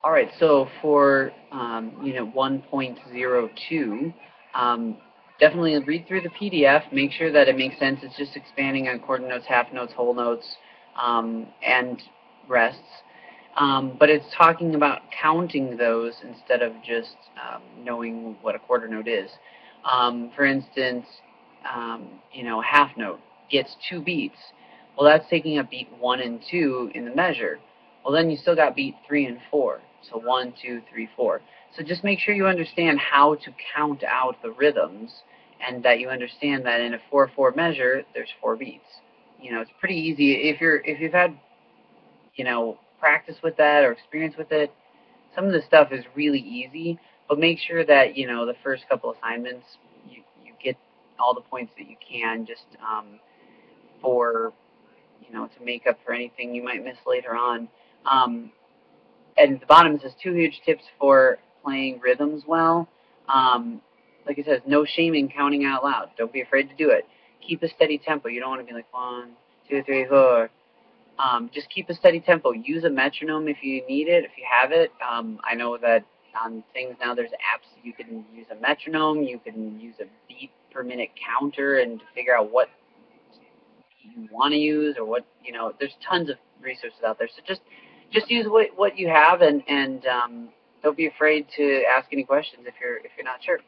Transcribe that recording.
All right, so for unit 1.02, definitely read through the PDF. Make sure that it makes sense. It's just expanding on quarter notes, half notes, whole notes, and rests. But it's talking about counting those instead of just knowing what a quarter note is. For instance, half note gets 2 beats. Well, that's taking up beat 1 and 2 in the measure. Well, then you still got beat 3 and 4. So 1, 2, 3, 4. So just make sure you understand how to count out the rhythms, and that you understand that in a 4/4 measure, there's 4 beats. It's pretty easy if you've had practice with that or experience with it. Some of the stuff is really easy, but make sure that the first couple assignments you get all the points that you can, just for to make up for anything you might miss later on. And at the bottom it says 2 huge tips for playing rhythms well. Like it says, no shame in counting out loud. Don't be afraid to do it. Keep a steady tempo. You don't want to be like 1, 2, 3, 4. Just keep a steady tempo. Use a metronome if you need it, if you have it. I know that on things now there's apps you can use a metronome. You can use a beat per minute counter and to figure out what you want to use, or what there's tons of resources out there. So just use what you have, and don't be afraid to ask any questions if you're not sure.